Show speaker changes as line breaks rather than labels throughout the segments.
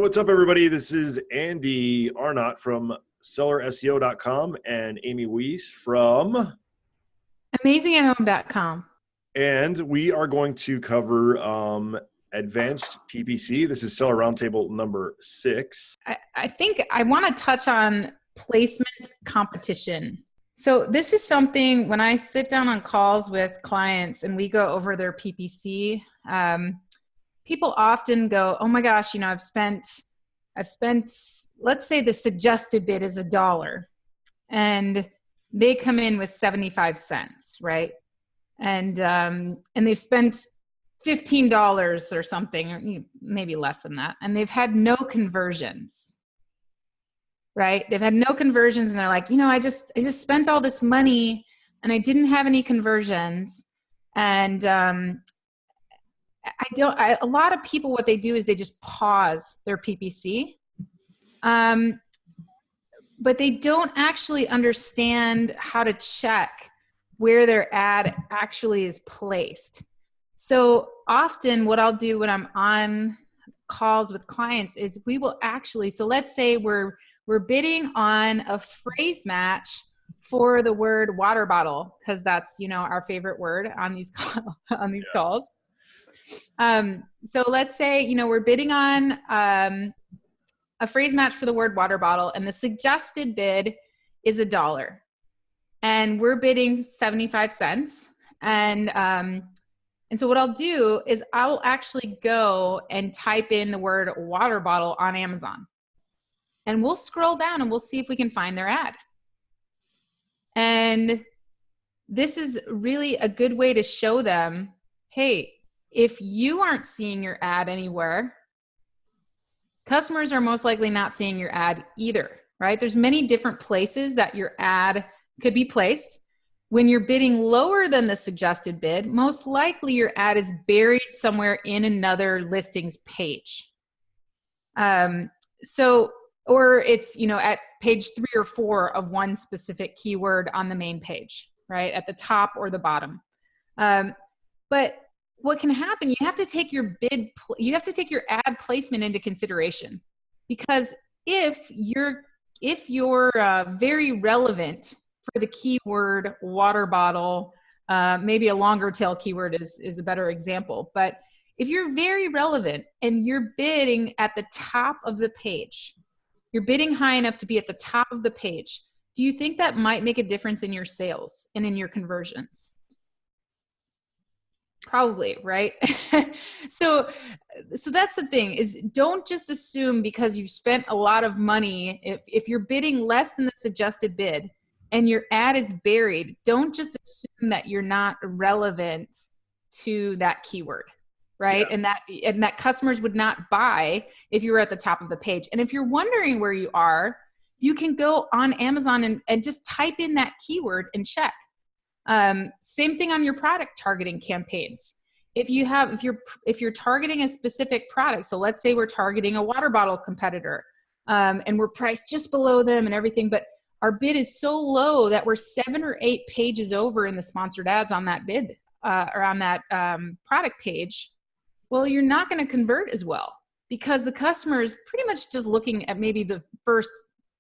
what's up, everybody? This is Andy Arnott from SellerSEO.com and Amy Weiss from
AmazingAtHome.com.
And we are going to cover advanced PPC. This is Seller Roundtable number 6.
I think I want to touch on placement competition. So this is something when I sit down on calls with clients and we go over their PPC, people often go, oh my gosh, I've spent, let's say the suggested bid is $1 and they come in with 75 cents, right? And they've spent $15 or something, or maybe less than that. And they've had no conversions, right? They've had no conversions and they're like, I just spent all this money and I didn't have any conversions. And a lot of people, what they do is they just pause their PPC. But they don't actually understand how to check where their ad actually is placed. So often what I'll do when I'm on calls with clients is we will actually, so let's say we're bidding on a phrase match for the word water bottle, because that's, our favorite word on these calls. So let's say, we're bidding on a phrase match for the word water bottle, and the suggested bid is $1. And we're bidding 75 cents. And so what I'll do is I'll actually go and type in the word water bottle on Amazon. And we'll scroll down and we'll see if we can find their ad. And this is really a good way to show them, hey, if you aren't seeing your ad anywhere, customers are most likely not seeing your ad either, right? There's many different places that your ad could be placed. When you're bidding lower than the suggested bid, most likely your ad is buried somewhere in another listings page. Or it's, at page 3 or 4 of one specific keyword on the main page, right? At the top or the bottom. But what can happen, you have to take your ad placement into consideration, because if you're very relevant for the keyword water bottle, maybe a longer tail keyword is a better example. But if you're very relevant and you're bidding at the top of the page, you're bidding high enough to be at the top of the page, do you think that might make a difference in your sales and in your conversions? Probably, right? So that's the thing, is don't just assume because you've spent a lot of money, if you're bidding less than the suggested bid and your ad is buried, don't just assume that you're not relevant to that keyword, right? Yeah. And that customers would not buy if you were at the top of the page. And if you're wondering where you are, you can go on Amazon and just type in that keyword and check. Same thing on your product targeting campaigns. If you're targeting a specific product, so let's say we're targeting a water bottle competitor, and we're priced just below them and everything, but our bid is so low that we're 7 or 8 pages over in the sponsored ads on that bid, or on that product page. Well, you're not going to convert as well, because the customer is pretty much just looking at maybe the first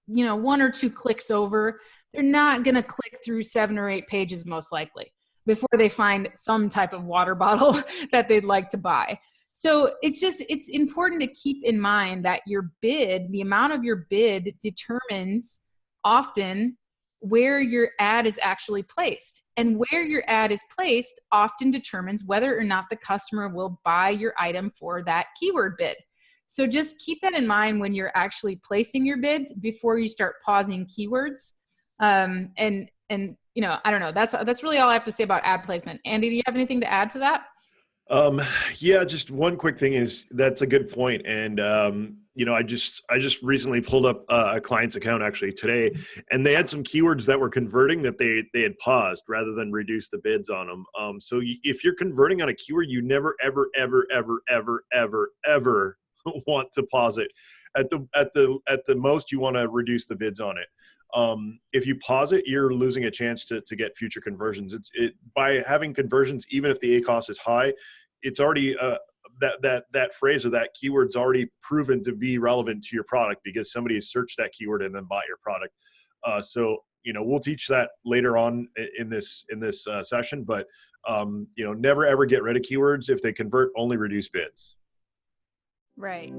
1 or 2 clicks over. They're not going to click through 7 or 8 pages most likely before they find some type of water bottle that they'd like to buy. So it's important to keep in mind that your bid, the amount of your bid, determines often where your ad is actually placed. And where your ad is placed often determines whether or not the customer will buy your item for that keyword bid. So just keep that in mind when you're actually placing your bids before you start pausing keywords. And I don't know, that's really all I have to say about ad placement. Andy, do you have anything to add to that?
Yeah, just one quick thing is that's a good point. And, I just recently pulled up a client's account actually today, and they had some keywords that were converting that they had paused rather than reduce the bids on them. So if you're converting on a keyword, you never, ever, ever, ever, ever, ever, ever want to pause it. At the most, you want to reduce the bids on it. If you pause it, you're losing a chance to get future conversions. By having conversions, even if the ACoS is high, it's already that phrase or that keyword's already proven to be relevant to your product because somebody has searched that keyword and then bought your product. So we'll teach that later on in this session, but never ever get rid of keywords. If they convert, only reduce bids.
Right.